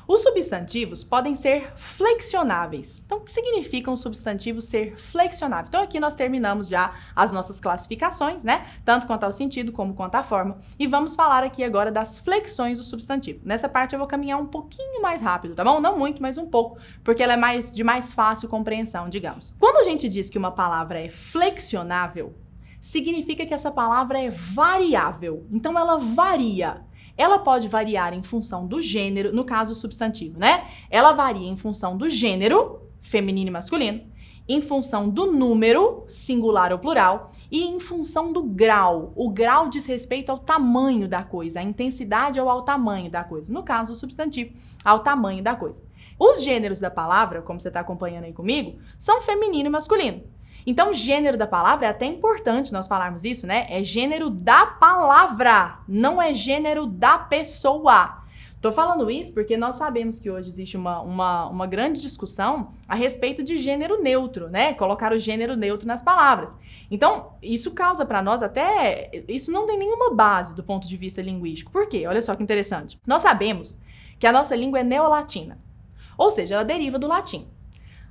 Os substantivos podem ser flexionáveis. Então, o que significa um substantivo ser flexionável? Então, aqui nós terminamos já as nossas classificações, né? Tanto quanto ao sentido como quanto à forma. E vamos falar aqui agora das flexões do substantivo. Nessa parte eu vou caminhar um pouquinho mais rápido, tá bom? Não muito, mas um pouco, porque ela é de mais fácil compreensão, digamos. Quando a gente diz que uma palavra é flexionável, significa que essa palavra é variável. Então, ela varia. Ela pode variar em função do gênero, no caso substantivo, né? Ela varia em função do gênero, feminino e masculino, em função do número, singular ou plural, e em função do grau. O grau diz respeito ao tamanho da coisa, a intensidade ou ao tamanho da coisa. No caso, o substantivo, ao tamanho da coisa. Os gêneros da palavra, como você está acompanhando aí comigo, são feminino e masculino. Então, gênero da palavra é até importante nós falarmos isso, né? É gênero da palavra, não é gênero da pessoa. Tô falando isso porque nós sabemos que hoje existe uma grande discussão a respeito de gênero neutro, né? Colocar o gênero neutro nas palavras. Então, isso causa para nós até... Isso não tem nenhuma base do ponto de vista linguístico. Por quê? Olha só que interessante. Nós sabemos que a nossa língua é neolatina, ou seja, ela deriva do latim.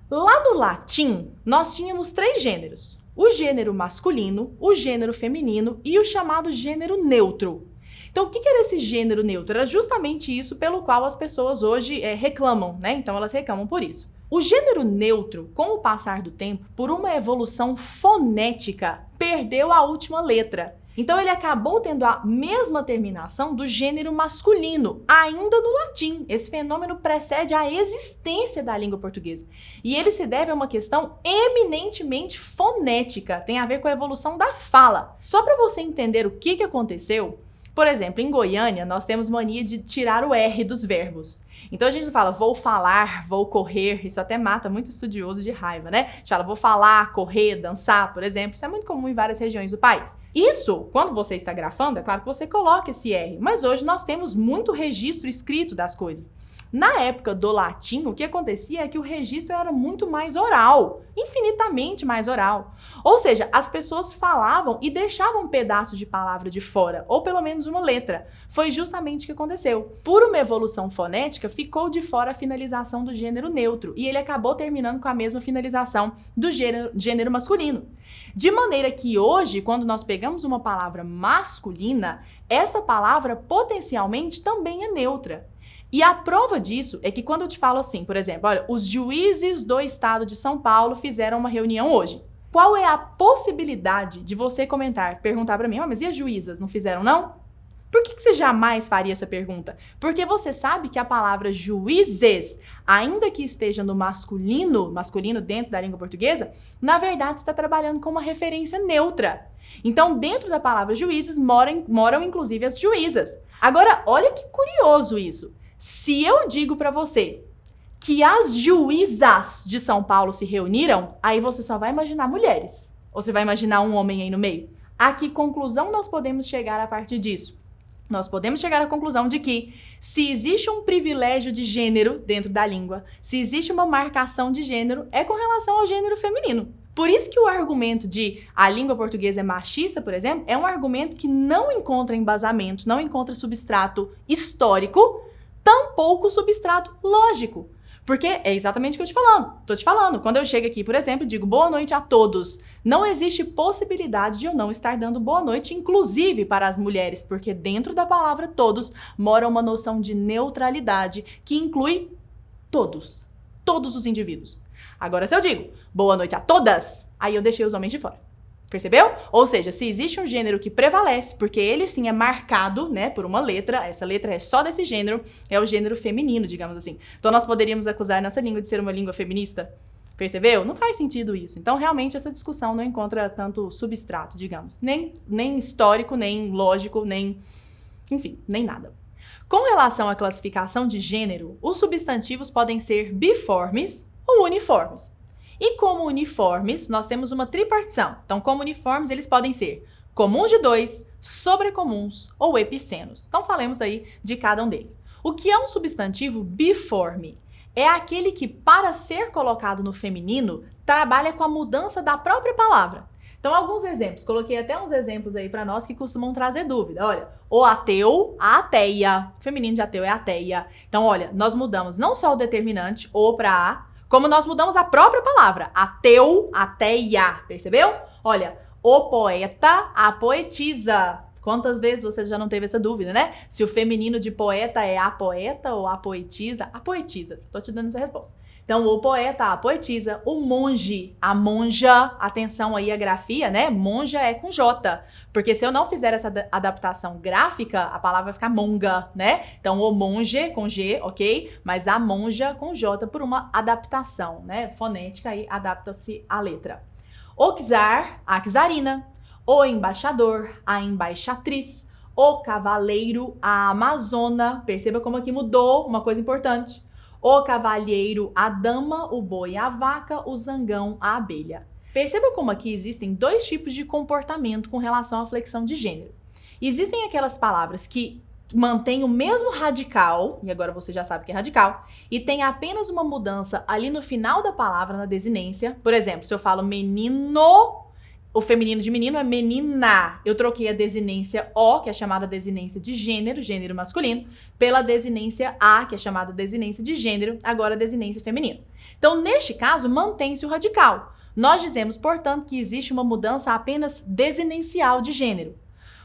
Lá no latim, nós tínhamos 3 gêneros. O gênero masculino, o gênero feminino e o chamado gênero neutro. Então, o que era esse gênero neutro? Era justamente isso pelo qual as pessoas hoje reclamam, né? Então, elas reclamam por isso. O gênero neutro, com o passar do tempo, por uma evolução fonética, perdeu a última letra. Então, ele acabou tendo a mesma terminação do gênero masculino, ainda no latim. Esse fenômeno precede a existência da língua portuguesa. E ele se deve a uma questão eminentemente fonética, tem a ver com a evolução da fala. Só para você entender o que aconteceu, por exemplo, em Goiânia, nós temos mania de tirar o R dos verbos. Então, a gente não fala vou falar, vou correr, isso até mata muito estudioso de raiva, né? A gente fala vou falar, correr, dançar, por exemplo. Isso é muito comum em várias regiões do país. Isso, quando você está grafando, é claro que você coloca esse R, mas hoje nós temos muito registro escrito das coisas. Na época do latim, o que acontecia é que o registro era muito mais oral, infinitamente mais oral. Ou seja, as pessoas falavam e deixavam pedaços de palavra de fora, ou pelo menos uma letra. Foi justamente o que aconteceu. Por uma evolução fonética, ficou de fora a finalização do gênero neutro, e ele acabou terminando com a mesma finalização do gênero masculino. De maneira que hoje, quando nós pegamos uma palavra masculina, essa palavra potencialmente também é neutra. E a prova disso é que quando eu te falo assim, por exemplo, olha, os juízes do estado de São Paulo fizeram uma reunião hoje. Qual é a possibilidade de você perguntar pra mim, mas e as juízas, não fizeram não? Por que você jamais faria essa pergunta? Porque você sabe que a palavra juízes, ainda que esteja no masculino dentro da língua portuguesa, na verdade está trabalhando com uma referência neutra. Então, dentro da palavra juízes moram inclusive as juízas. Agora, olha que curioso isso. Se eu digo para você que as juízas de São Paulo se reuniram, aí você só vai imaginar mulheres. Ou você vai imaginar um homem aí no meio. A que conclusão nós podemos chegar a partir disso? Nós podemos chegar à conclusão de que se existe um privilégio de gênero dentro da língua, se existe uma marcação de gênero, é com relação ao gênero feminino. Por isso que o argumento de a língua portuguesa é machista, por exemplo, é um argumento que não encontra embasamento, não encontra substrato histórico, tampouco substrato lógico. Porque é exatamente o que tô te falando. Quando eu chego aqui, por exemplo, digo boa noite a todos. Não existe possibilidade de eu não estar dando boa noite, inclusive para as mulheres, porque dentro da palavra todos mora uma noção de neutralidade que inclui todos os indivíduos. Agora, se eu digo boa noite a todas, aí eu deixei os homens de fora. Percebeu? Ou seja, se existe um gênero que prevalece, porque ele sim é marcado, né, por uma letra, essa letra é só desse gênero, é o gênero feminino, digamos assim. Então nós poderíamos acusar nossa língua de ser uma língua feminista? Percebeu? Não faz sentido isso. Então realmente essa discussão não encontra tanto substrato, digamos. Nem histórico, nem lógico, enfim, nem nada. Com relação à classificação de gênero, os substantivos podem ser biformes ou uniformes. E como uniformes, nós temos uma tripartição. Então, como uniformes, eles podem ser comuns de 2, sobrecomuns ou epicenos. Então, falemos aí de cada um deles. O que é um substantivo biforme? É aquele que, para ser colocado no feminino, trabalha com a mudança da própria palavra. Então, alguns exemplos. Coloquei até uns exemplos aí pra nós que costumam trazer dúvida. Olha, o ateu, a ateia. O feminino de ateu é ateia. Então, olha, nós mudamos não só o determinante, o pra a, como nós mudamos a própria palavra. Ateu, ateia. Percebeu? Olha, o poeta, a poetisa. Quantas vezes você já não teve essa dúvida, né? Se o feminino de poeta é a poeta ou a poetisa? A poetisa. Tô te dando essa resposta. Então, o poeta, a poetisa, o monge, a monja, atenção aí à grafia, né? Monja é com J, porque se eu não fizer essa adaptação gráfica, a palavra vai ficar monga, né? Então, o monge com G, ok? Mas a monja com J por uma adaptação, né? Fonética, aí adapta-se a letra. O czar, a czarina, o embaixador, a embaixatriz, o cavaleiro, a amazona, perceba como aqui mudou uma coisa importante. O cavalheiro, a dama, o boi, a vaca, o zangão, a abelha. Perceba como aqui existem dois tipos de comportamento com relação à flexão de gênero. Existem aquelas palavras que mantêm o mesmo radical, e agora você já sabe o que é radical, e tem apenas uma mudança ali no final da palavra, na desinência. Por exemplo, se eu falo menino, o feminino de menino é menina. Eu troquei a desinência O, que é chamada desinência de gênero, gênero masculino, pela desinência A, que é chamada desinência de gênero, agora desinência feminino. Então, neste caso, mantém-se o radical. Nós dizemos, portanto, que existe uma mudança apenas desinencial de gênero.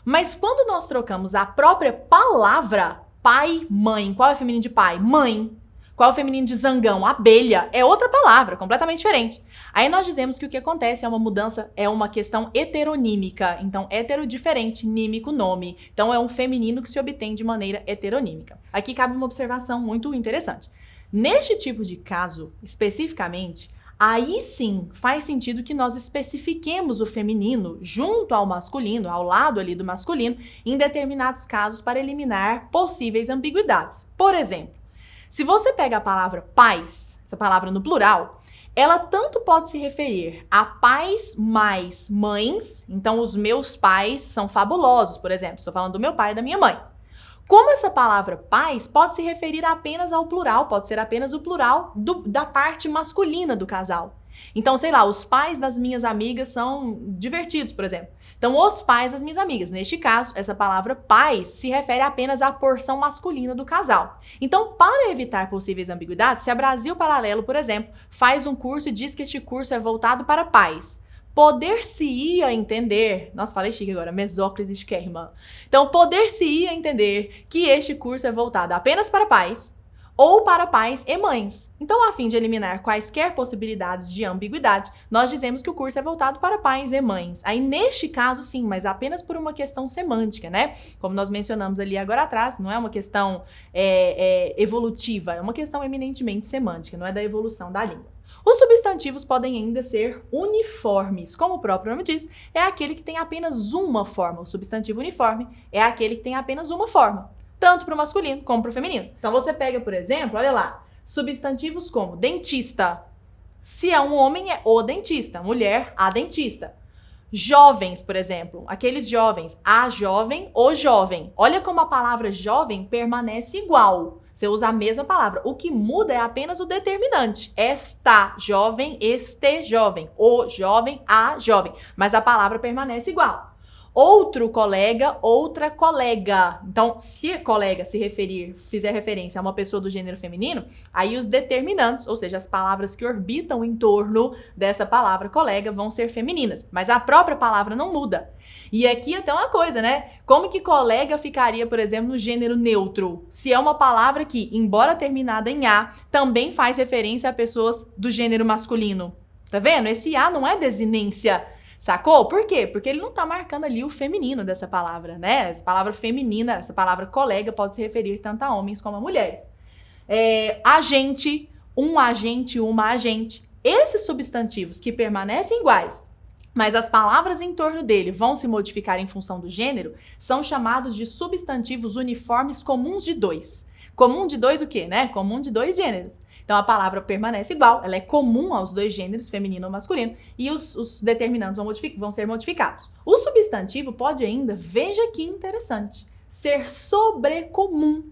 Mas quando nós trocamos a própria palavra, pai, mãe, qual é o feminino de pai? Mãe. Qual é o feminino de zangão? Abelha. É outra palavra, completamente diferente. Aí nós dizemos que o que acontece é uma mudança, é uma questão heteronímica. Então, hetero diferente, nímico, nome. Então, é um feminino que se obtém de maneira heteronímica. Aqui cabe uma observação muito interessante. Neste tipo de caso, especificamente, aí sim faz sentido que nós especifiquemos o feminino junto ao masculino, ao lado ali do masculino, em determinados casos para eliminar possíveis ambiguidades. Por exemplo, se você pega a palavra pais, essa palavra no plural, ela tanto pode se referir a pais mais mães, então os meus pais são fabulosos, por exemplo, estou falando do meu pai e da minha mãe. Como essa palavra pais pode se referir apenas ao plural, pode ser apenas o plural da parte masculina do casal. Então, sei lá, os pais das minhas amigas são divertidos, por exemplo. Então, os pais das minhas amigas. Neste caso, essa palavra pais se refere apenas à porção masculina do casal. Então, para evitar possíveis ambiguidades, se a Brasil Paralelo, por exemplo, faz um curso e diz que este curso é voltado para pais, poder-se-ia entender, nossa, falei chique agora, mesóclise esquerma. Então, poder-se-ia entender que este curso é voltado apenas para pais, ou para pais e mães. Então, a fim de eliminar quaisquer possibilidades de ambiguidade, nós dizemos que o curso é voltado para pais e mães. Aí, neste caso, sim, mas apenas por uma questão semântica, né? Como nós mencionamos ali agora atrás, não é uma questão evolutiva, é uma questão eminentemente semântica, não é da evolução da língua. Os substantivos podem ainda ser uniformes. Como o próprio nome diz, é aquele que tem apenas uma forma. O substantivo uniforme é aquele que tem apenas uma forma, tanto para o masculino como para o feminino. Então você pega, por exemplo, olha lá, substantivos como dentista. Se é um homem, é o dentista. Mulher, a dentista. Jovens, por exemplo, aqueles jovens, a jovem, o jovem. Olha como a palavra jovem permanece igual. Você usa a mesma palavra. O que muda é apenas o determinante. Esta jovem, este jovem, o jovem, a jovem. Mas a palavra permanece igual. Outro colega, outra colega. Então, se colega fizer referência a uma pessoa do gênero feminino, aí os determinantes, ou seja, as palavras que orbitam em torno dessa palavra colega vão ser femininas. Mas a própria palavra não muda. E aqui até uma coisa, né? Como que colega ficaria, por exemplo, no gênero neutro? Se é uma palavra que, embora terminada em A, também faz referência a pessoas do gênero masculino. Tá vendo? Esse A não é desinência. Sacou? Por quê? Porque ele não tá marcando ali o feminino dessa palavra, né? Essa palavra feminina, essa palavra colega pode se referir tanto a homens como a mulheres. Agente, uma agente. Esses substantivos que permanecem iguais, mas as palavras em torno dele vão se modificar em função do gênero, são chamados de substantivos uniformes comuns de dois. Comum de dois o quê, né? Comum de dois gêneros. Então, a palavra permanece igual, ela é comum aos dois gêneros, feminino ou masculino, e os determinantes vão ser modificados. O substantivo pode ainda, veja que interessante, ser sobrecomum.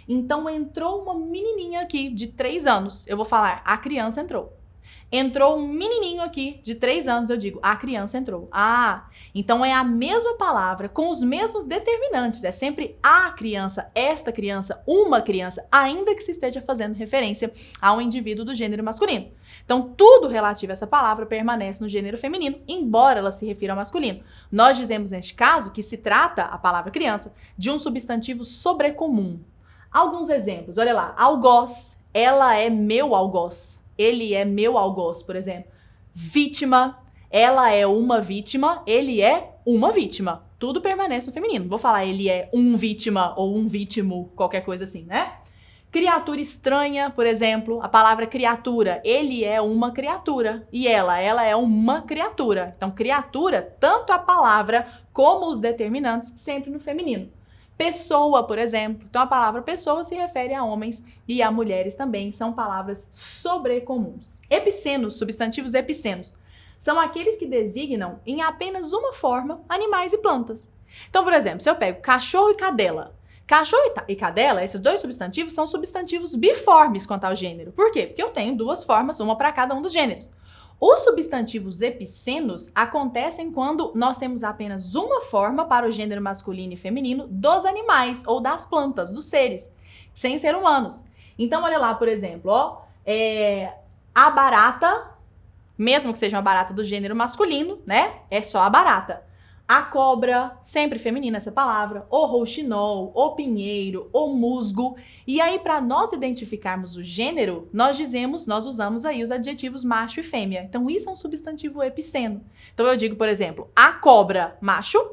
Então, entrou uma menininha aqui de 3 anos. Eu vou falar, a criança entrou. Entrou um menininho aqui de 3 anos, eu digo, a criança entrou. Ah, então é a mesma palavra com os mesmos determinantes. É sempre a criança, esta criança, uma criança, ainda que se esteja fazendo referência a um indivíduo do gênero masculino. Então, tudo relativo a essa palavra permanece no gênero feminino, embora ela se refira ao masculino. Nós dizemos, neste caso, que se trata, a palavra criança, de um substantivo sobrecomum. Alguns exemplos, olha lá, algoz, ela é meu algoz. Ele é meu algoz, por exemplo. Vítima, ela é uma vítima, ele é uma vítima. Tudo permanece no feminino. Não vou falar ele é um vítima ou um vítimo, qualquer coisa assim, né? Criatura estranha, por exemplo, a palavra criatura, ele é uma criatura. E ela é uma criatura. Então, criatura, tanto a palavra como os determinantes, sempre no feminino. Pessoa, por exemplo. Então, a palavra pessoa se refere a homens e a mulheres também. São palavras sobrecomuns. Epicenos, substantivos epicenos, são aqueles que designam em apenas uma forma animais e plantas. Então, por exemplo, se eu pego cachorro e cadela. Cachorro e cadela, esses dois substantivos, são substantivos biformes quanto ao gênero. Por quê? Porque eu tenho duas formas, uma para cada um dos gêneros. Os substantivos epicenos acontecem quando nós temos apenas uma forma para o gênero masculino e feminino dos animais ou das plantas, dos seres, sem ser humanos. Então, olha lá, por exemplo, ó, a barata, mesmo que seja uma barata do gênero masculino, né? É só a barata. A cobra, sempre feminina essa palavra, o rouxinol, o pinheiro, o musgo. E aí, para nós identificarmos o gênero, nós usamos aí os adjetivos macho e fêmea. Então, isso é um substantivo epiceno. Então, eu digo, por exemplo, a cobra, macho,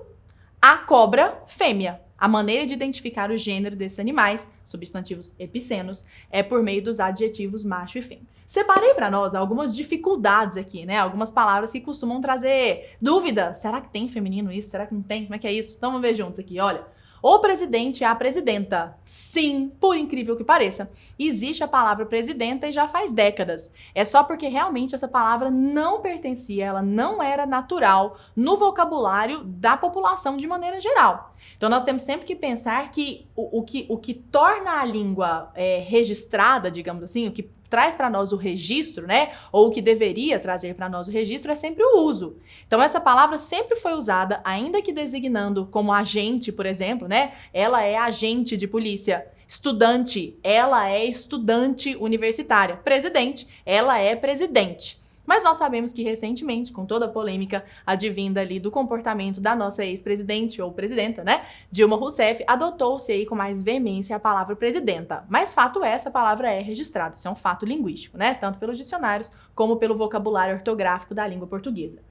a cobra, fêmea. A maneira de identificar o gênero desses animais, substantivos epicenos, é por meio dos adjetivos macho e fêmea. Separei para nós algumas dificuldades aqui, né? Algumas palavras que costumam trazer dúvida. Será que tem feminino isso? Será que não tem? Como é que é isso? Então vamos ver juntos aqui, olha. O presidente é a presidenta. Sim, por incrível que pareça. Existe a palavra presidenta e já faz décadas. É só porque realmente essa palavra não pertencia, ela não era natural no vocabulário da população de maneira geral. Então nós temos sempre que pensar que o que torna a língua registrada, digamos assim, o que traz para nós o registro, né? Ou o que deveria trazer para nós o registro é sempre o uso. Então essa palavra sempre foi usada, ainda que designando como agente, por exemplo, né? Ela é agente de polícia. Estudante, ela é estudante universitária. Presidente, ela é presidente. Mas nós sabemos que recentemente, com toda a polêmica advinda ali do comportamento da nossa ex-presidente ou presidenta, né, Dilma Rousseff, adotou-se aí com mais veemência a palavra presidenta. Mas fato é, essa palavra é registrada, isso é um fato linguístico, né, tanto pelos dicionários como pelo vocabulário ortográfico da língua portuguesa.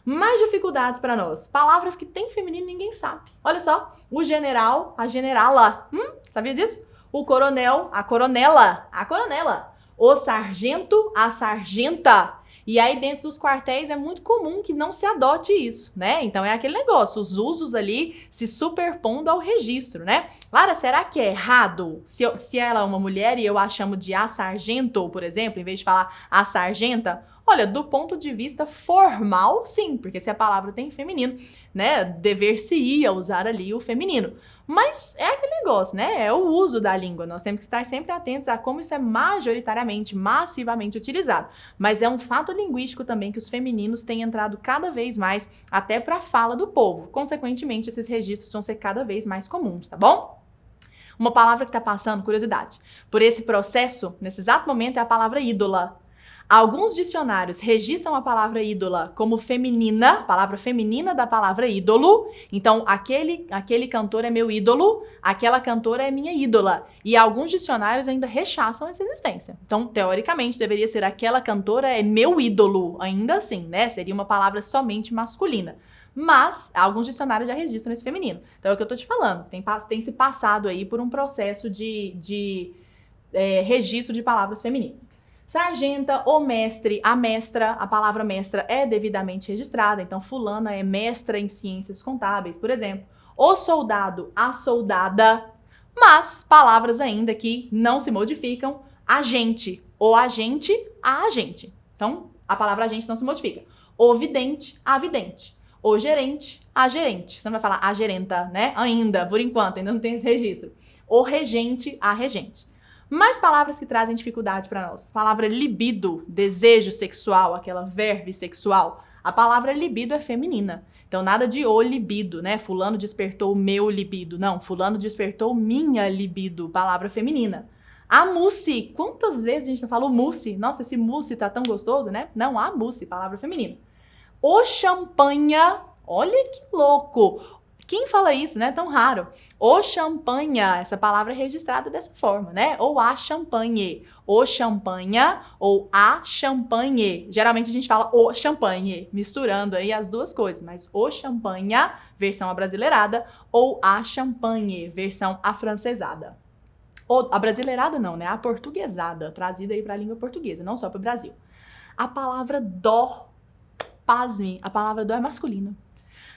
Mais dificuldades para nós. Palavras que tem feminino ninguém sabe. Olha só, o general, a generala. Sabia disso? O coronel, a coronela, a coronela. O sargento, a sargenta. E aí, dentro dos quartéis, é muito comum que não se adote isso, né? Então, é aquele negócio, os usos ali se superpondo ao registro, né? Lara, será que é errado se ela é uma mulher e eu a chamo de a sargento, por exemplo, em vez de falar a sargenta? Olha, do ponto de vista formal, sim, porque se a palavra tem feminino, né, dever-se-ia usar ali o feminino. Mas é aquele negócio, né, é o uso da língua, nós temos que estar sempre atentos a como isso é majoritariamente, massivamente utilizado. Mas é um fato linguístico também que os femininos têm entrado cada vez mais até para a fala do povo. Consequentemente, esses registros vão ser cada vez mais comuns, tá bom? Uma palavra que está passando, curiosidade, por esse processo, nesse exato momento, é a palavra ídola. Alguns dicionários registram a palavra ídola como feminina, palavra feminina da palavra ídolo. Então, aquele cantor é meu ídolo, aquela cantora é minha ídola. E alguns dicionários ainda rechaçam essa existência. Então, teoricamente, deveria ser aquela cantora é meu ídolo, ainda assim, né? Seria uma palavra somente masculina. Mas alguns dicionários já registram esse feminino. Então, é o que eu tô te falando. Tem se passado aí por um processo de registro de palavras femininas. Sargenta, o mestre, a mestra, a palavra mestra é devidamente registrada, então fulana é mestra em ciências contábeis, por exemplo. O soldado, a soldada, mas palavras ainda que não se modificam, agente, o agente, a agente. Então, a palavra agente não se modifica. O vidente, a vidente. O gerente, a gerente. Você não vai falar a gerenta, né? Ainda, por enquanto, ainda não tem esse registro. O regente, a regente. Mais palavras que trazem dificuldade para nós. Palavra libido, desejo sexual, aquela verve sexual. A palavra libido é feminina. Então, nada de o libido, né? Fulano despertou o meu libido. Não, fulano despertou minha libido. Palavra feminina. A mousse. Quantas vezes a gente não falou mousse? Nossa, esse mousse tá tão gostoso, né? Não, a mousse, palavra feminina. O champanha. Olha que louco. Quem fala isso, né? Tão raro. O champanha, essa palavra é registrada dessa forma, né? Ou a champanhe. O champanha ou a champanhe. Geralmente a gente fala o champanhe, misturando aí as duas coisas. Mas o champanha, versão abrasileirada, ou a champanhe, versão afrancesada. Ou, a brasileirada não, né? A portuguesada, trazida aí para a língua portuguesa, não só para o Brasil. A palavra dó, pasme, a palavra dó é masculina.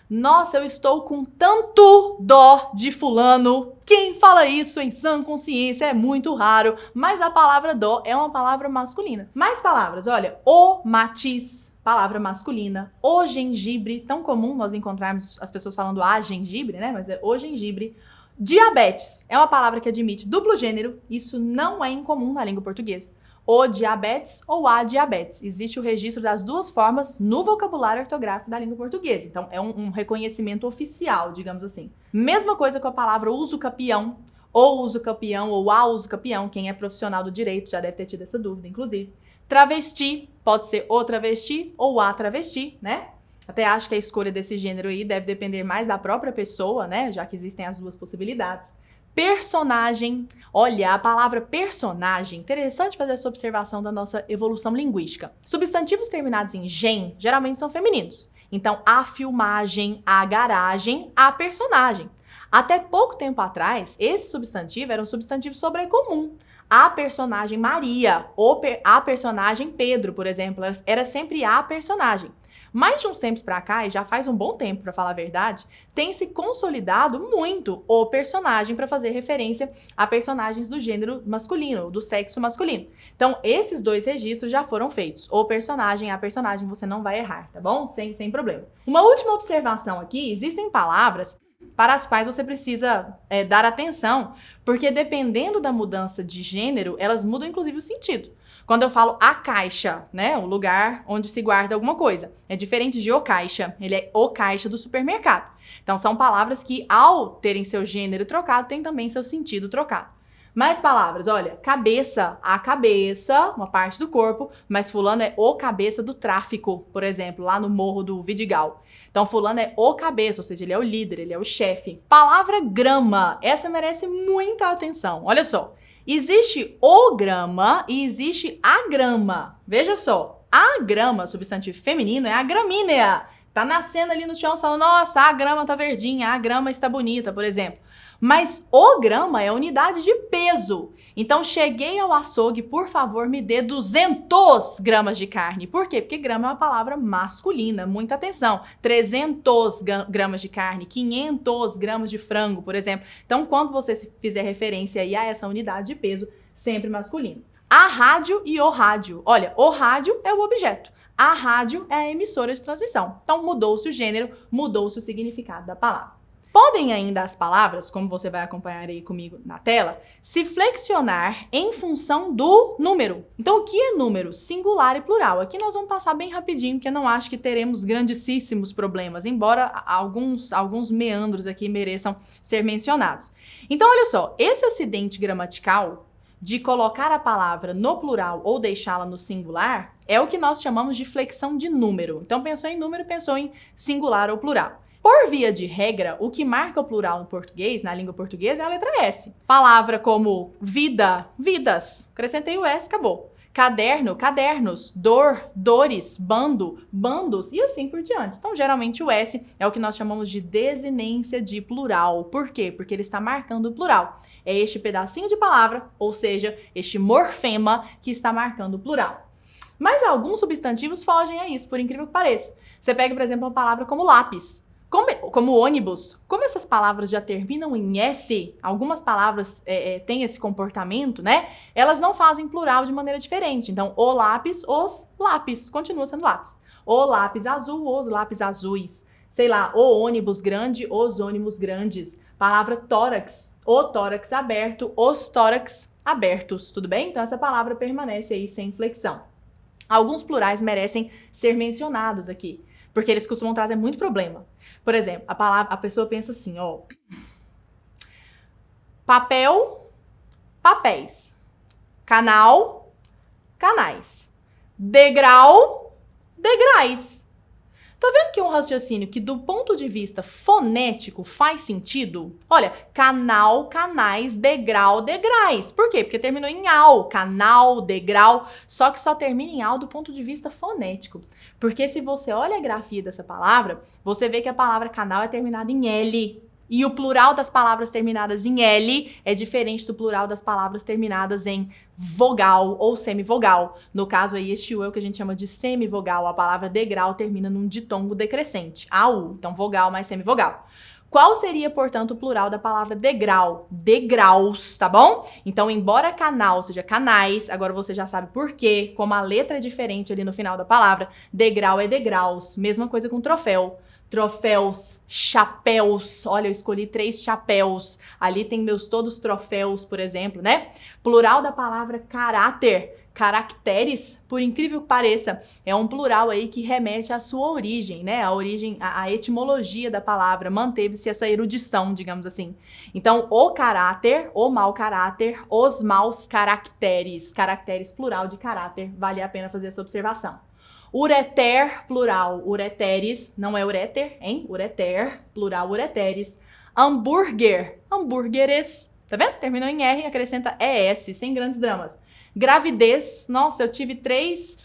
Nossa, eu estou com tanto dó de fulano. Quem fala isso em sã consciência é muito raro, mas a palavra dó é uma palavra masculina. Mais palavras, olha, o matiz, palavra masculina, o gengibre, tão comum nós encontrarmos as pessoas falando a gengibre, né? Mas é o gengibre. Diabetes é uma palavra que admite duplo gênero, isso não é incomum na língua portuguesa. O diabetes ou a diabetes. Existe o registro das duas formas no vocabulário ortográfico da língua portuguesa. Então, é um reconhecimento oficial, digamos assim. Mesma coisa com a palavra usucapião, ou usucapião, ou a usucapião. Quem é profissional do direito já deve ter tido essa dúvida, inclusive. Travesti, pode ser o travesti ou a travesti, né? Até acho que a escolha desse gênero aí deve depender mais da própria pessoa, né? Já que existem as duas possibilidades. Personagem. Olha, a palavra personagem, interessante fazer essa observação da nossa evolução linguística. Substantivos terminados em gen geralmente são femininos. Então, a filmagem, a garagem, a personagem. Até pouco tempo atrás, esse substantivo era um substantivo sobrecomum. A personagem Maria, a personagem Pedro, por exemplo, era sempre a personagem. Mas de uns tempos pra cá, e já faz um bom tempo pra falar a verdade, tem se consolidado muito o personagem para fazer referência a personagens do gênero masculino, do sexo masculino. Então, esses dois registros já foram feitos. O personagem, a personagem, você não vai errar, tá bom? Sem problema. Uma última observação aqui, existem palavras para as quais você precisa dar atenção, porque dependendo da mudança de gênero, elas mudam inclusive o sentido. Quando eu falo a caixa, né, o lugar onde se guarda alguma coisa, é diferente de o caixa, ele é o caixa do supermercado. Então são palavras que, ao terem seu gênero trocado, têm também seu sentido trocado. Mais palavras, olha, cabeça, a cabeça, uma parte do corpo, mas fulano é o cabeça do tráfico, por exemplo, lá no Morro do Vidigal. Então fulano é o cabeça, ou seja, ele é o líder, ele é o chefe. Palavra grama, essa merece muita atenção, olha só. Existe o grama e existe a grama. Veja só, a grama, substantivo feminino, é a gramínea. Tá nascendo ali no chão, você fala, nossa, a grama tá verdinha, a grama está bonita, por exemplo. Mas o grama é a unidade de peso. Então, cheguei ao açougue, por favor, me dê 200 gramas de carne. Por quê? Porque grama é uma palavra masculina, muita atenção. 300 gramas de carne, 500 gramas de frango, por exemplo. Então, quando você fizer referência aí a essa unidade de peso, sempre masculino. A rádio e o rádio. Olha, o rádio é o objeto. A rádio é a emissora de transmissão. Então, mudou-se o gênero, mudou-se o significado da palavra. Podem ainda as palavras, como você vai acompanhar aí comigo na tela, se flexionar em função do número. Então, o que é número? Singular e plural. Aqui nós vamos passar bem rapidinho, porque eu não acho que teremos grandíssimos problemas, embora alguns meandros aqui mereçam ser mencionados. Então, olha só, esse acidente gramatical de colocar a palavra no plural ou deixá-la no singular é o que nós chamamos de flexão de número. Então, pensou em número, pensou em singular ou plural. Por via de regra, o que marca o plural no português, na língua portuguesa, é a letra S. Palavra como vida, vidas. Acrescentei o S, acabou. Caderno, cadernos. Dor, dores. Bando, bandos. E assim por diante. Então, geralmente, o S é o que nós chamamos de desinência de plural. Por quê? Porque ele está marcando o plural. É este pedacinho de palavra, ou seja, este morfema que está marcando o plural. Mas alguns substantivos fogem a isso, por incrível que pareça. Você pega, por exemplo, uma palavra como lápis. Como ônibus, como essas palavras já terminam em S, algumas palavras têm esse comportamento, né? Elas não fazem plural de maneira diferente. Então, o lápis, os lápis, continua sendo lápis. O lápis azul, os lápis azuis. Sei lá, o ônibus grande, os ônibus grandes. Palavra tórax, o tórax aberto, os tórax abertos, tudo bem? Então essa palavra permanece aí sem flexão. Alguns plurais merecem ser mencionados aqui, porque eles costumam trazer muito problema. Por exemplo, a pessoa pensa assim, ó, papel, papéis, canal, canais, degrau, degrais. Tá vendo que é um raciocínio que, do ponto de vista fonético, faz sentido? Olha, canal, canais, degrau, degrais. Por quê? Porque terminou em al, canal, degrau, só que só termina em al do ponto de vista fonético. Porque se você olha a grafia dessa palavra, você vê que a palavra canal é terminada em L. E o plural das palavras terminadas em L é diferente do plural das palavras terminadas em vogal ou semivogal. No caso aí, este U é o que a gente chama de semivogal. A palavra degrau termina num ditongo decrescente, AU. Então, vogal mais semivogal. Qual seria, portanto, o plural da palavra degrau? Degraus, tá bom? Então, embora canal seja canais, agora você já sabe por quê, como a letra é diferente ali no final da palavra, degrau é degraus. Mesma coisa com troféu. Troféus, chapéus. Olha, eu escolhi 3 chapéus. Ali tem meus todos troféus, por exemplo, né? Plural da palavra caráter. Caracteres, por incrível que pareça, é um plural aí que remete à sua origem, né? A origem, a etimologia da palavra, manteve-se essa erudição, digamos assim. Então, o caráter, o mau caráter, os maus caracteres. Caracteres, plural de caráter, vale a pena fazer essa observação. Ureter, plural, ureteres, não é ureter, hein? Ureter, plural, ureteres. Hambúrguer, hambúrgueres, tá vendo? Terminou em R, acrescenta ES, sem grandes dramas. Gravidez, nossa, eu tive 3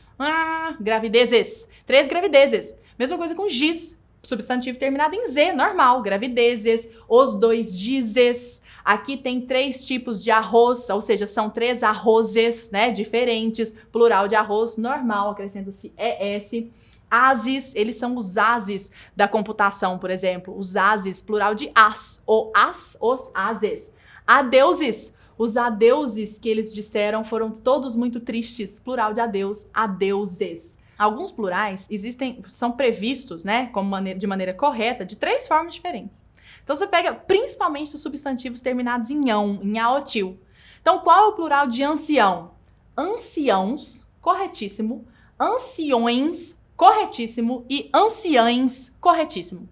gravidezes, 3 gravidezes. Mesma coisa com giz, substantivo terminado em Z, normal, gravidezes, os 2 gizes. Aqui tem 3 tipos de arroz, ou seja, são 3 arrozes, né, diferentes. Plural de arroz, normal, acrescenta-se ES. Ases, eles são os ases da computação, por exemplo. Os ases, plural de as, o as, os ases. Adeuses, os adeuses que eles disseram foram todos muito tristes, plural de adeus, adeuses. Alguns plurais são previstos, né, de maneira correta, de 3 formas diferentes. Então, você pega principalmente os substantivos terminados em ão, em aotil. Então, qual é o plural de ancião? Anciãos, corretíssimo. Anciões, corretíssimo. E anciães, corretíssimo.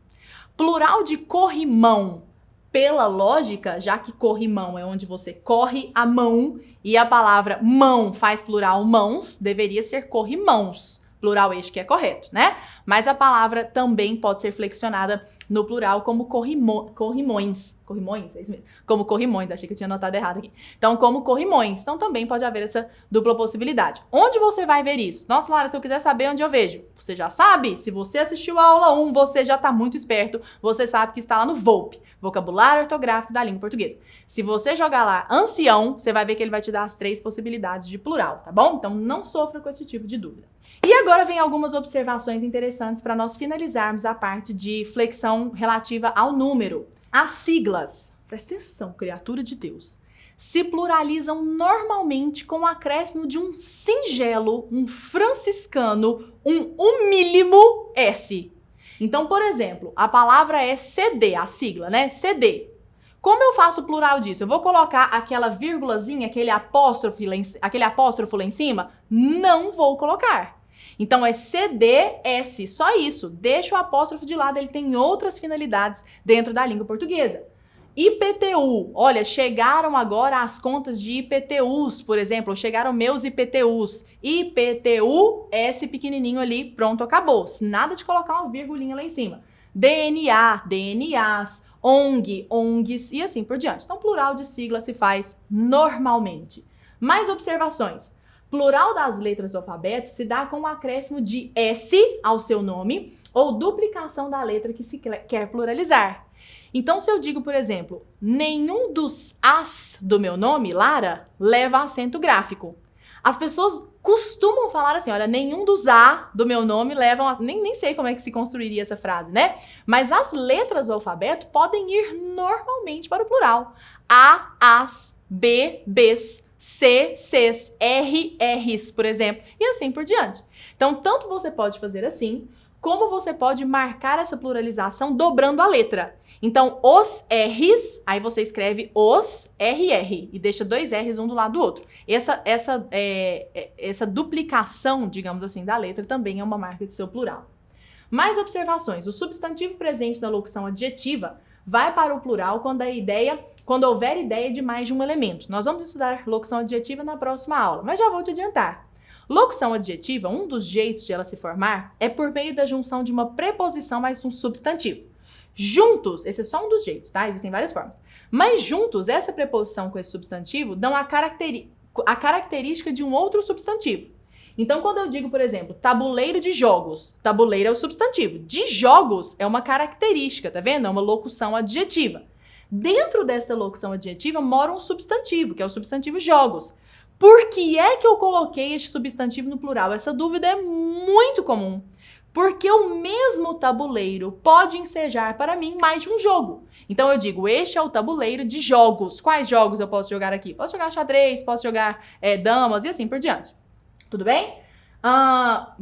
Plural de corrimão. Pela lógica, já que corrimão é onde você corre a mão e a palavra mão faz plural mãos, deveria ser corrimãos. Plural este que é correto, né? Mas a palavra também pode ser flexionada no plural como corrimões. Corrimões? É isso mesmo. Como corrimões, achei que eu tinha anotado errado aqui. Então, como corrimões. Então, também pode haver essa dupla possibilidade. Onde você vai ver isso? Nossa, Lara, se eu quiser saber onde eu vejo. Você já sabe? Se você assistiu a aula 1, você já tá muito esperto. Você sabe que está lá no VOLP, Vocabulário Ortográfico da Língua Portuguesa. Se você jogar lá ancião, você vai ver que ele vai te dar as 3 possibilidades de plural, tá bom? Então, não sofra com esse tipo de dúvida. E agora vem algumas observações interessantes para nós finalizarmos a parte de flexão relativa ao número. As siglas, presta atenção, criatura de Deus, se pluralizam normalmente com o acréscimo de um singelo, um franciscano, um humílimo S. Então, por exemplo, a palavra é CD, a sigla, né? CD. Como eu faço o plural disso? Eu vou colocar aquela vírgulazinha, aquele apóstrofo lá em cima? Não vou colocar. Então, é CDS, só isso. Deixa o apóstrofo de lado, ele tem outras finalidades dentro da língua portuguesa. IPTU, olha, chegaram agora as contas de IPTUs, por exemplo, chegaram meus IPTUs. IPTU, S pequenininho ali, pronto, acabou. Nada de colocar uma virgulinha lá em cima. DNA, DNAs, ONG, ONGs e assim por diante. Então, plural de sigla se faz normalmente. Mais observações. Plural das letras do alfabeto se dá com o acréscimo de S ao seu nome ou duplicação da letra que se quer pluralizar. Então, se eu digo, por exemplo, nenhum dos as do meu nome, Lara, leva acento gráfico. As pessoas costumam falar assim, olha, nenhum dos A do meu nome levam... Nem sei como é que se construiria essa frase, né? Mas as letras do alfabeto podem ir normalmente para o plural. A, as, B, Bs, C, Cs, R, Rs, por exemplo, e assim por diante. Então, tanto você pode fazer assim, como você pode marcar essa pluralização dobrando a letra. Então, os R's, aí você escreve os RR e deixa 2 R's um do lado do outro. Essa duplicação, digamos assim, da letra também é uma marca de seu plural. Mais observações. O substantivo presente na locução adjetiva vai para o plural quando houver ideia de mais de um elemento. Nós vamos estudar locução adjetiva na próxima aula, mas já vou te adiantar. Locução adjetiva, um dos jeitos de ela se formar é por meio da junção de uma preposição mais um substantivo. Juntos, esse é só um dos jeitos, tá? Existem várias formas. Mas juntos, essa preposição com esse substantivo dão a característica de um outro substantivo. Então, quando eu digo, por exemplo, tabuleiro de jogos, tabuleiro é o substantivo. De jogos é uma característica, tá vendo? É uma locução adjetiva. Dentro dessa locução adjetiva mora um substantivo, que é o substantivo jogos. Por que é que eu coloquei este substantivo no plural? Essa dúvida é muito comum. Porque o mesmo tabuleiro pode ensejar para mim mais de um jogo. Então eu digo, este é o tabuleiro de jogos. Quais jogos eu posso jogar aqui? Posso jogar xadrez, posso jogar damas e assim por diante. Tudo bem?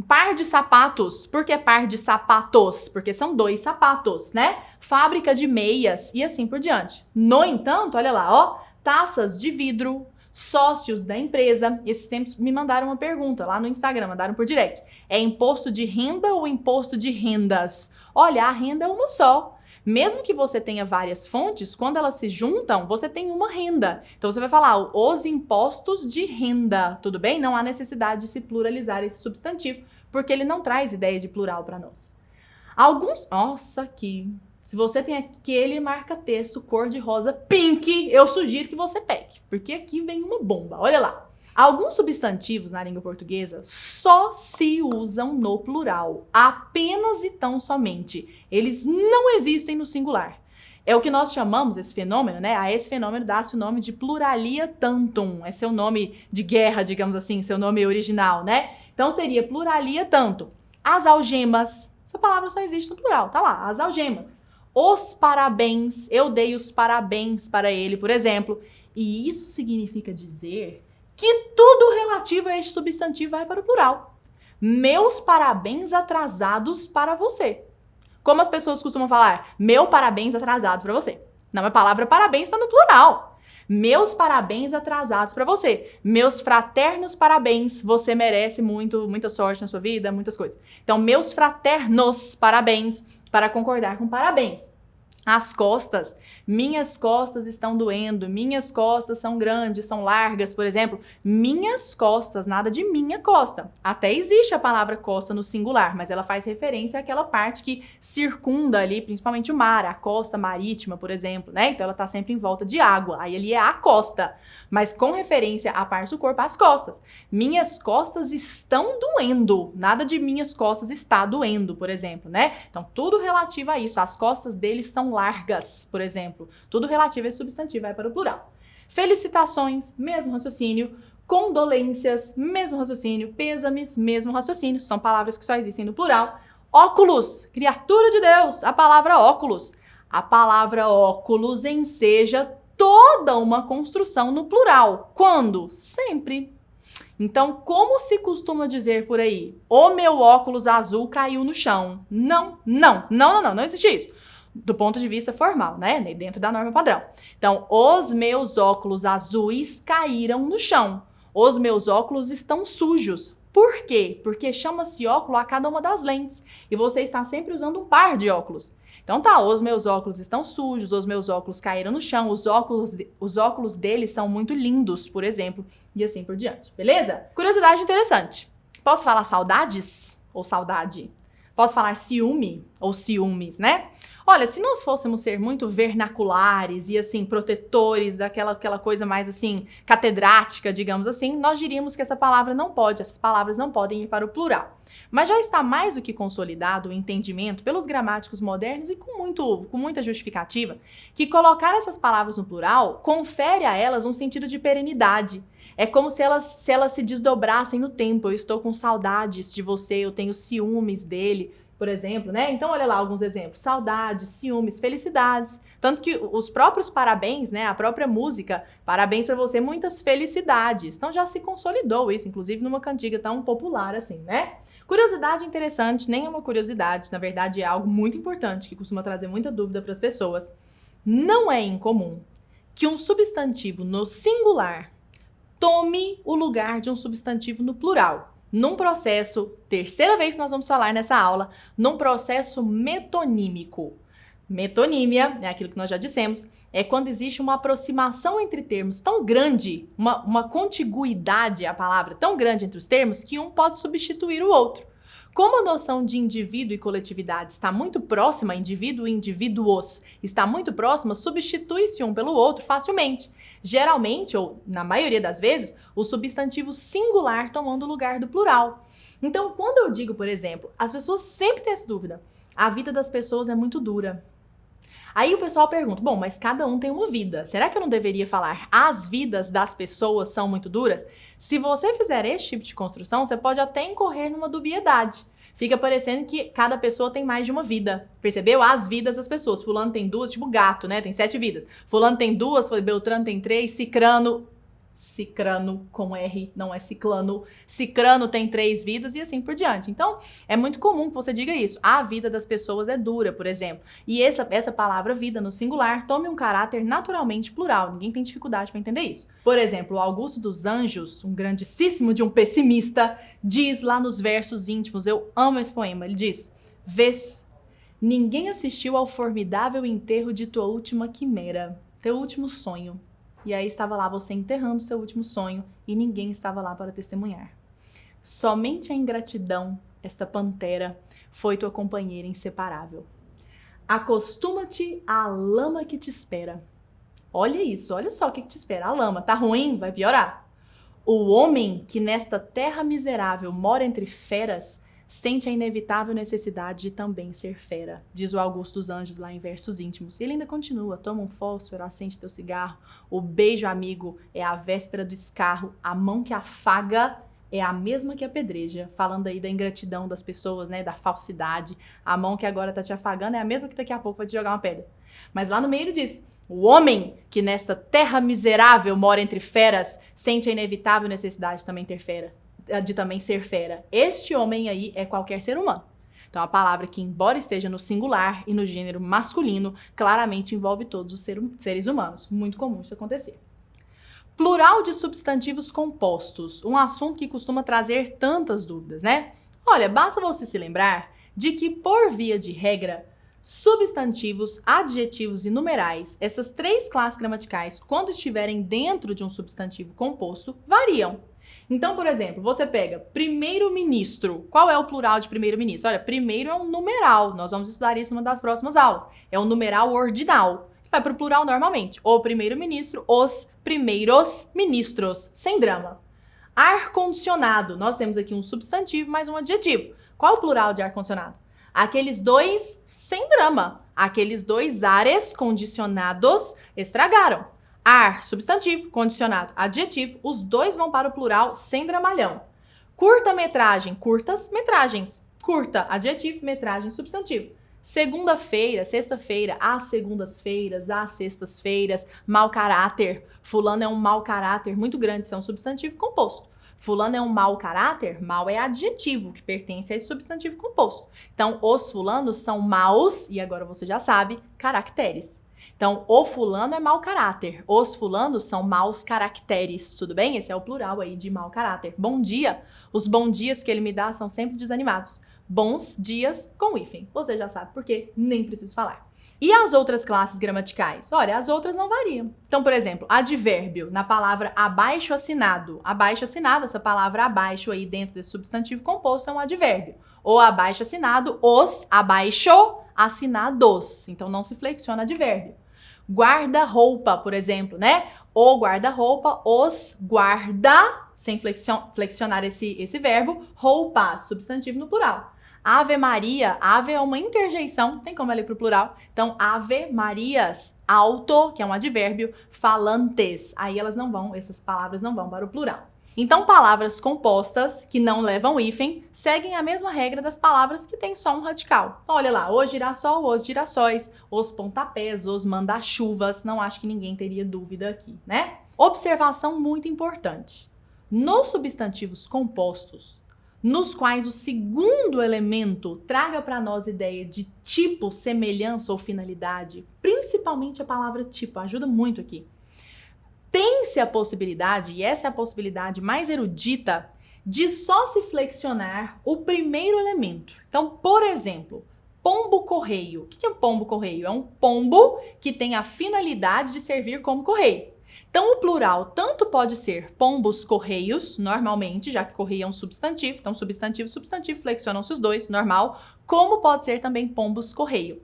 Par de sapatos. Por que par de sapatos? Porque são 2 sapatos, né? Fábrica de meias e assim por diante. No entanto, olha lá, ó, taças de vidro, sócios da empresa. Esses tempos me mandaram uma pergunta lá no Instagram, mandaram por direct. É imposto de renda ou imposto de rendas? Olha, a renda é uma só. Mesmo que você tenha várias fontes, quando elas se juntam, você tem uma renda. Então, você vai falar os impostos de renda, tudo bem? Não há necessidade de se pluralizar esse substantivo, porque ele não traz ideia de plural para nós. Nossa, aqui. Se você tem aquele marca-texto cor-de-rosa pink, eu sugiro que você pegue, porque aqui vem uma bomba. Olha lá. Alguns substantivos na língua portuguesa só se usam no plural, apenas e tão somente. Eles não existem no singular. É o que nós chamamos, esse fenômeno, né? A esse fenômeno dá-se o nome de pluralia tantum. É seu nome de guerra, digamos assim, seu nome original, né? Então seria pluralia tantum. As algemas, essa palavra só existe no plural, tá lá, as algemas. Os parabéns, eu dei os parabéns para ele, por exemplo. E isso significa dizer que tudo relativo a este substantivo vai para o plural. Meus parabéns atrasados para você. Como as pessoas costumam falar, meu parabéns atrasado para você. Não, a palavra parabéns está no plural. Meus parabéns atrasados para você. Meus fraternos parabéns, você merece muita sorte na sua vida, muitas coisas. Então, meus fraternos parabéns, para concordar com parabéns. As costas, minhas costas estão doendo, minhas costas são grandes, são largas, por exemplo. Minhas costas, nada de minha costa. Até existe a palavra costa no singular, mas ela faz referência àquela parte que circunda ali, principalmente o mar, a costa marítima, por exemplo, né? Então ela tá sempre em volta de água, aí ali é a costa, mas com referência à parte do corpo, as costas. Minhas costas estão doendo, nada de minhas costas está doendo, por exemplo, né? Então tudo relativo a isso, as costas deles são largas, por exemplo. Tudo relativo a esse substantivo vai para o plural. Felicitações, mesmo raciocínio. Condolências, mesmo raciocínio. Pêsames, mesmo raciocínio. São palavras que só existem no plural. Óculos, criatura de Deus, a palavra óculos. A palavra óculos enseja toda uma construção no plural. Quando? Sempre. Então, como se costuma dizer por aí? O meu óculos azul caiu no chão. Não existe isso. Do ponto de vista formal, né? Dentro da norma padrão. Então, os meus óculos azuis caíram no chão. Os meus óculos estão sujos. Por quê? Porque chama-se óculo a cada uma das lentes. E você está sempre usando um par de óculos. Então tá, os meus óculos estão sujos, os meus óculos caíram no chão, os óculos deles são muito lindos, por exemplo, e assim por diante. Beleza? Curiosidade interessante. Posso falar saudades ou saudade? Posso falar ciúme ou ciúmes, né? Olha, se nós fôssemos ser muito vernaculares e, assim, protetores daquela coisa mais, assim, catedrática, digamos assim, nós diríamos que essas palavras não podem ir para o plural. Mas já está mais do que consolidado o entendimento pelos gramáticos modernos e com muita justificativa que colocar essas palavras no plural confere a elas um sentido de perenidade. É como se elas se desdobrassem no tempo. Eu estou com saudades de você, eu tenho ciúmes dele, por exemplo, né? Então, olha lá alguns exemplos. Saudades, ciúmes, felicidades. Tanto que os próprios parabéns, né? A própria música, parabéns pra você, muitas felicidades. Então, já se consolidou isso, inclusive numa cantiga tão popular assim, né? Curiosidade interessante, nem é uma curiosidade, na verdade é algo muito importante que costuma trazer muita dúvida para as pessoas. Não é incomum que um substantivo no singular tome o lugar de um substantivo no plural. Num processo, terceira vez que nós vamos falar nessa aula, num processo metonímico. Metonímia, é aquilo que nós já dissemos, é quando existe uma aproximação entre termos tão grande, uma contiguidade, a palavra, tão grande entre os termos, que um pode substituir o outro. Como a noção de indivíduo e coletividade está muito próxima, indivíduo e indivíduos, está muito próxima, substitui-se um pelo outro facilmente. Geralmente, ou na maioria das vezes, o substantivo singular tomando o lugar do plural. Então, quando eu digo, por exemplo, as pessoas sempre têm essa dúvida, a vida das pessoas é muito dura. Aí o pessoal pergunta, bom, mas cada um tem uma vida. Será que eu não deveria falar as vidas das pessoas são muito duras? Se você fizer esse tipo de construção, você pode até incorrer numa dubiedade. Fica parecendo que cada pessoa tem mais de uma vida. Percebeu? As vidas das pessoas. Fulano tem duas, tipo gato, né? Tem 7 vidas. Fulano tem 2, Beltrano tem 3, Cicrano com R, não é ciclano. Cicrano tem 3 vidas e assim por diante. Então, é muito comum que você diga isso. A vida das pessoas é dura, por exemplo. E essa palavra vida no singular tome um caráter naturalmente plural. Ninguém tem dificuldade para entender isso. Por exemplo, o Augusto dos Anjos, um grandíssimo de um pessimista, diz lá nos versos íntimos, eu amo esse poema, ele diz, vês, ninguém assistiu ao formidável enterro de tua última quimera, teu último sonho. E aí estava lá você enterrando seu último sonho e ninguém estava lá para testemunhar. Somente a ingratidão, esta pantera, foi tua companheira inseparável. Acostuma-te à lama que te espera. Olha isso, olha só o que te espera. A lama, tá ruim? Vai piorar. O homem que nesta terra miserável mora entre feras sente a inevitável necessidade de também ser fera, diz o Augusto dos Anjos lá em versos íntimos. E ele ainda continua, toma um fósforo, acende teu cigarro, o beijo amigo é a véspera do escarro, a mão que afaga é a mesma que apedreja, falando aí da ingratidão das pessoas, né, da falsidade, a mão que agora tá te afagando é a mesma que daqui a pouco vai te jogar uma pedra. Mas lá no meio ele diz, o homem que nesta terra miserável mora entre feras sente a inevitável necessidade de também ser fera. Este homem aí é qualquer ser humano. Então, a palavra que, embora esteja no singular e no gênero masculino, claramente envolve todos os seres humanos. Muito comum isso acontecer. Plural de substantivos compostos. Um assunto que costuma trazer tantas dúvidas, né? Olha, basta você se lembrar de que, por via de regra, substantivos, adjetivos e numerais, essas 3 classes gramaticais, quando estiverem dentro de um substantivo composto, variam. Então, por exemplo, você pega primeiro-ministro. Qual é o plural de primeiro-ministro? Olha, primeiro é um numeral. Nós vamos estudar isso em uma das próximas aulas. É um numeral ordinal. Vai para o plural normalmente. O primeiro-ministro, os primeiros ministros. Sem drama. Ar-condicionado. Nós temos aqui um substantivo mais um adjetivo. Qual é o plural de ar-condicionado? Aqueles 2, sem drama. Aqueles 2 ares condicionados estragaram. Ar, substantivo, condicionado, adjetivo, os 2 vão para o plural sem dramalhão. Curta-metragem, curtas metragens. Curta, adjetivo, metragem, substantivo. Segunda-feira, sexta-feira, às segundas-feiras, às sextas-feiras, mau caráter. Fulano é um mau caráter muito grande, isso é um substantivo composto. Fulano é um mau caráter, mau é adjetivo, que pertence a esse substantivo composto. Então, os fulanos são maus, e agora você já sabe, caracteres. Então, o fulano é mau caráter, os fulanos são maus caracteres, tudo bem? Esse é o plural aí de mau caráter. Bom dia, os bons dias que ele me dá são sempre desanimados. Bons dias com hífen. Você já sabe por quê, nem preciso falar. E as outras classes gramaticais? Olha, as outras não variam. Então, por exemplo, advérbio, na palavra abaixo assinado. Abaixo assinado, essa palavra abaixo aí dentro desse substantivo composto é um advérbio. O abaixo assinado, os abaixo assinados. Então, não se flexiona advérbio. Guarda-roupa, por exemplo, né? O guarda-roupa, os guarda, sem flexionar esse verbo, roupas, substantivo no plural. Ave Maria, ave é uma interjeição, tem como ler para o plural. Então, ave Marias, auto, que é um advérbio, falantes. Aí essas palavras não vão para o plural. Então, palavras compostas que não levam hífen seguem a mesma regra das palavras que têm só um radical. Então, olha lá, o girassol, os girassóis, os pontapés, os manda-chuvas. Não acho que ninguém teria dúvida aqui, né? Observação muito importante. Nos substantivos compostos, nos quais o segundo elemento traga para nós ideia de tipo, semelhança ou finalidade, principalmente a palavra tipo, ajuda muito aqui. Tem-se a possibilidade, e essa é a possibilidade mais erudita, de só se flexionar o primeiro elemento. Então, por exemplo, pombo-correio. O que é um pombo-correio? É um pombo que tem a finalidade de servir como correio. Então, o plural tanto pode ser pombos-correios, normalmente, já que correio é um substantivo. Então, substantivo e substantivo flexionam-se os dois, normal. Como pode ser também pombos-correio.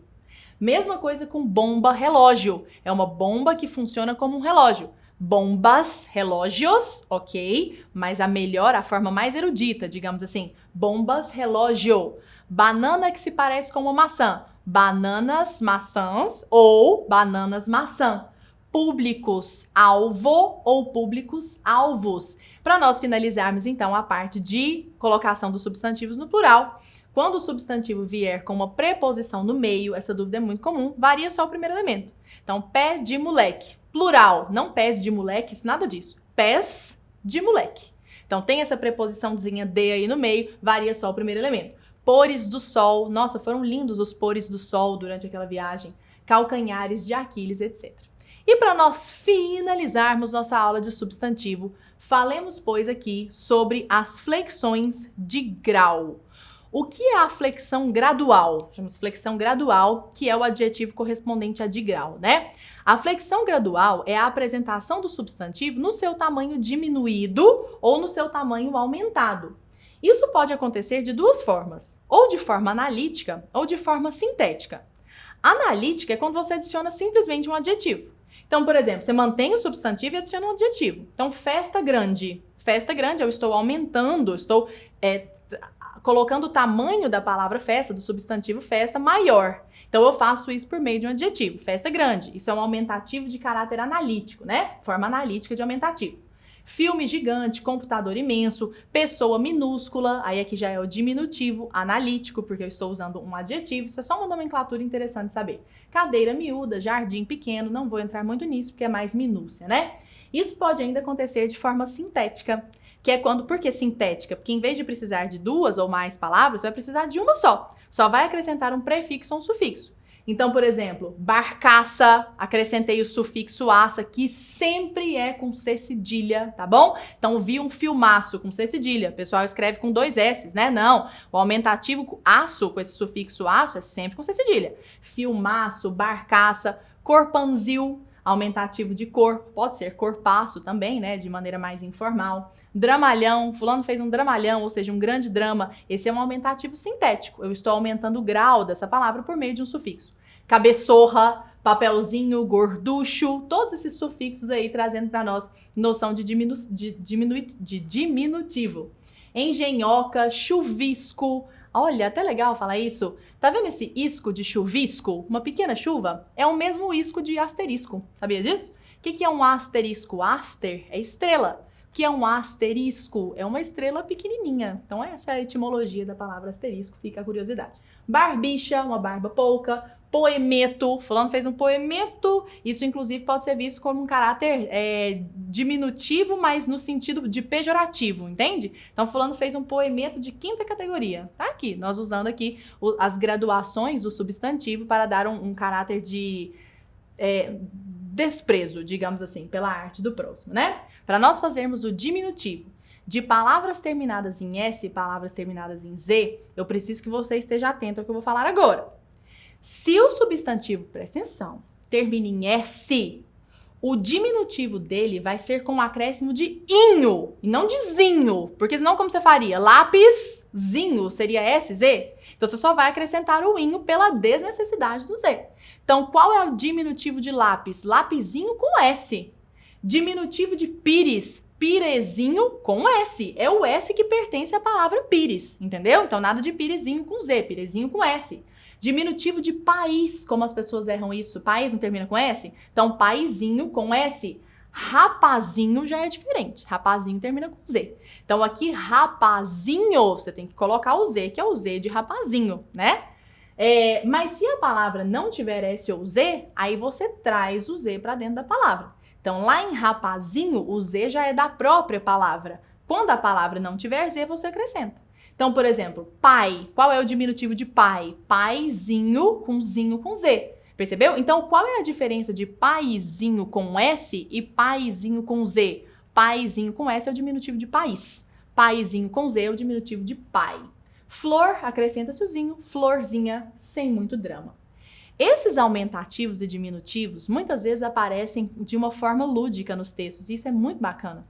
Mesma coisa com bomba-relógio. É uma bomba que funciona como um relógio. Bombas, relógios, ok? Mas a forma mais erudita, digamos assim, bombas, relógio. Banana que se parece com uma maçã. Bananas, maçãs ou bananas, maçã. Públicos, alvo ou públicos, alvos. Para nós finalizarmos, então, a parte de colocação dos substantivos no plural. Quando o substantivo vier com uma preposição no meio, essa dúvida é muito comum, varia só o primeiro elemento. Então, pé de moleque. Plural, não pés de moleques, nada disso. Pés de moleque. Então, tem essa preposiçãozinha de aí no meio, varia só o primeiro elemento. Pores do sol. Nossa, foram lindos os pores do sol durante aquela viagem. Calcanhares de Aquiles, etc. E para nós finalizarmos nossa aula de substantivo, falemos, pois, aqui sobre as flexões de grau. O que é a flexão gradual? Chamamos flexão gradual, que é o adjetivo correspondente a de grau, né? A flexão gradual é a apresentação do substantivo no seu tamanho diminuído ou no seu tamanho aumentado. Isso pode acontecer de duas formas, ou de forma analítica ou de forma sintética. Analítica é quando você adiciona simplesmente um adjetivo. Então, por exemplo, você mantém o substantivo e adiciona um adjetivo. Então, festa grande. Festa grande, eu estou aumentando, estou colocando o tamanho da palavra festa, do substantivo festa, maior. Então, eu faço isso por meio de um adjetivo. Festa grande. Isso é um aumentativo de caráter analítico, né? Forma analítica de aumentativo. Filme gigante, computador imenso, pessoa minúscula, aí aqui já é o diminutivo analítico, porque eu estou usando um adjetivo, isso é só uma nomenclatura interessante de saber. Cadeira miúda, jardim pequeno, não vou entrar muito nisso, porque é mais minúcia, né? Isso pode ainda acontecer de forma sintética, que é quando, por que sintética? Porque em vez de precisar de duas ou mais palavras, você vai precisar de uma só. Só vai acrescentar um prefixo ou um sufixo. Então, por exemplo, barcaça, acrescentei o sufixo aça, que sempre é com C cedilha, tá bom? Então, vi um filmaço com C cedilha. O pessoal escreve com 2 S's, né? Não. O aumentativo aço, com esse sufixo aço, é sempre com C cedilha. Filmaço, barcaça, corpanzil, aumentativo de corpo, pode ser corpaço também, né? De maneira mais informal. Dramalhão, fulano fez um dramalhão, ou seja, um grande drama. Esse é um aumentativo sintético. Eu estou aumentando o grau dessa palavra por meio de um sufixo. Cabeçorra, papelzinho, gorducho, todos esses sufixos aí trazendo para nós noção de diminutivo. Engenhoca, chuvisco. Olha, até legal falar isso. Tá vendo esse isco de chuvisco? Uma pequena chuva? É o mesmo isco de asterisco. Sabia disso? O que é um asterisco? Aster é estrela. O que é um asterisco? É uma estrela pequenininha. Então essa é a etimologia da palavra asterisco, fica a curiosidade. Barbicha, uma barba pouca. Poemeto, fulano fez um poemeto, isso inclusive pode ser visto como um caráter diminutivo, mas no sentido de pejorativo, entende? Então fulano fez um poemeto de 5ª categoria, tá aqui, nós usando aqui as graduações do substantivo para dar um caráter de desprezo, digamos assim, pela arte do próximo, né? Para nós fazermos o diminutivo de palavras terminadas em S e palavras terminadas em Z, eu preciso que você esteja atento ao que eu vou falar agora. Se o substantivo, presta atenção, termina em S, o diminutivo dele vai ser com um acréscimo de inho, e não de zinho. Porque senão como você faria? Lápis-zinho seria SZ? Então você só vai acrescentar o inho pela desnecessidade do Z. Então qual é o diminutivo de lápis? Lapizinho com S. Diminutivo de pires, pirezinho com S. É o S que pertence à palavra pires, entendeu? Então nada de pirezinho com Z, pirezinho com S. Diminutivo de país, como as pessoas erram isso. País não termina com S? Então, paizinho com S. Rapazinho já é diferente. Rapazinho termina com Z. Então, aqui, rapazinho, você tem que colocar o Z, que é o Z de rapazinho, né? Mas se a palavra não tiver S ou Z, aí você traz o Z para dentro da palavra. Então, lá em rapazinho, o Z já é da própria palavra. Quando a palavra não tiver Z, você acrescenta. Então, por exemplo, pai. Qual é o diminutivo de pai? Paizinho com Z. Percebeu? Então, qual é a diferença de paizinho com S e paizinho com Z? Paizinho com S é o diminutivo de país. Paizinho com Z é o diminutivo de pai. Flor, acrescenta-se o zinho, florzinha, sem muito drama. Esses aumentativos e diminutivos muitas vezes aparecem de uma forma lúdica nos textos, e isso é muito bacana.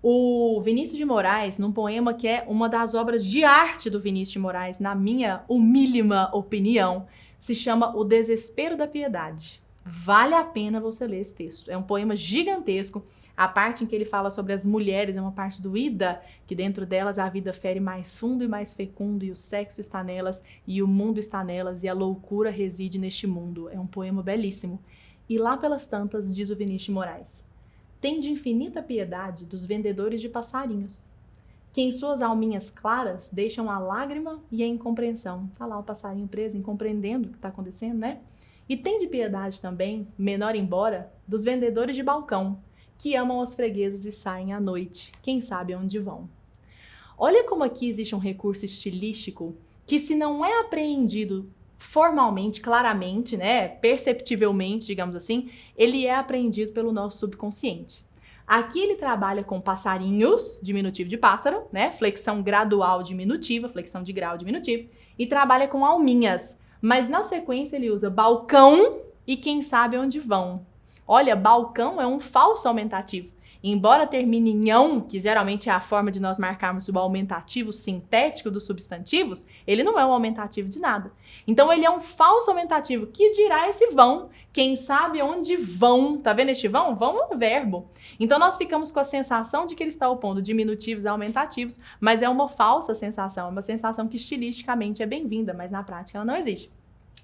O Vinícius de Moraes, num poema que é uma das obras de arte do Vinícius de Moraes, na minha humílima opinião, se chama O Desespero da Piedade. Vale a pena você ler esse texto. É um poema gigantesco. A parte em que ele fala sobre as mulheres é uma parte doída, que dentro delas a vida fere mais fundo e mais fecundo, e o sexo está nelas, e o mundo está nelas, e a loucura reside neste mundo. É um poema belíssimo. E lá pelas tantas, diz o Vinícius de Moraes: tem de infinita piedade dos vendedores de passarinhos, que em suas alminhas claras deixam a lágrima e a incompreensão. Tá lá o passarinho preso, incompreendendo o que está acontecendo, né? E tem de piedade também, menor embora, dos vendedores de balcão, que amam as freguesas e saem à noite, quem sabe onde vão. Olha como aqui existe um recurso estilístico que, se não é apreendido formalmente, claramente, né, perceptivelmente, digamos assim, ele é apreendido pelo nosso subconsciente. Aqui ele trabalha com passarinhos, diminutivo de pássaro, né, flexão gradual diminutiva, flexão de grau diminutivo, e trabalha com alminhas. Mas na sequência ele usa balcão e quem sabe onde vão. Olha, balcão é um falso aumentativo. Embora termine em ão, que geralmente é a forma de nós marcarmos o aumentativo sintético dos substantivos, ele não é um aumentativo de nada. Então ele é um falso aumentativo. Que dirá esse vão? Quem sabe onde vão? Tá vendo este vão? Vão é um verbo. Então nós ficamos com a sensação de que ele está opondo diminutivos a aumentativos, mas é uma falsa sensação, é uma sensação que estilisticamente é bem-vinda, mas na prática ela não existe.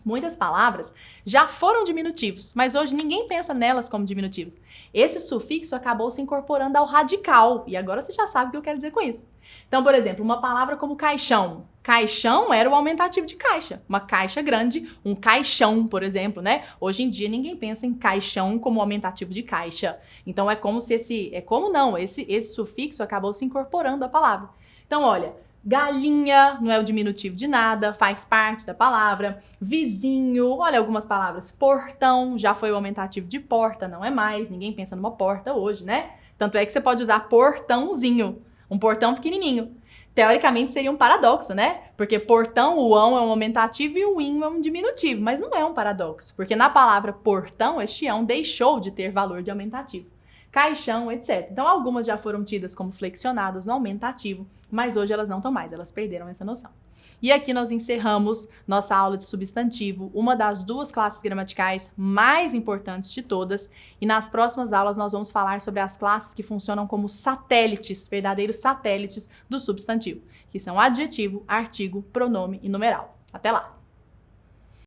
Muitas palavras já foram diminutivos, mas hoje ninguém pensa nelas como diminutivos. Esse sufixo acabou se incorporando ao radical, e agora você já sabe o que eu quero dizer com isso. Então, por exemplo, uma palavra como caixão. Caixão era o aumentativo de caixa. Uma caixa grande, um caixão, por exemplo, né? Hoje em dia ninguém pensa em caixão como aumentativo de caixa. Então é como se esse sufixo acabou se incorporando à palavra. Então, olha, galinha não é o diminutivo de nada, faz parte da palavra. Vizinho, olha algumas palavras. Portão, já foi o aumentativo de porta, não é mais. Ninguém pensa numa porta hoje, né? Tanto é que você pode usar portãozinho, um portão pequenininho. Teoricamente seria um paradoxo, né? Porque portão, o ão é um aumentativo e o inho é um diminutivo. Mas não é um paradoxo, porque na palavra portão, este ão deixou de ter valor de aumentativo. Caixão, etc. Então, algumas já foram tidas como flexionadas no aumentativo, mas hoje elas não estão mais, elas perderam essa noção. E aqui nós encerramos nossa aula de substantivo, uma das duas classes gramaticais mais importantes de todas, e nas próximas aulas nós vamos falar sobre as classes que funcionam como satélites, verdadeiros satélites do substantivo, que são adjetivo, artigo, pronome e numeral. Até lá!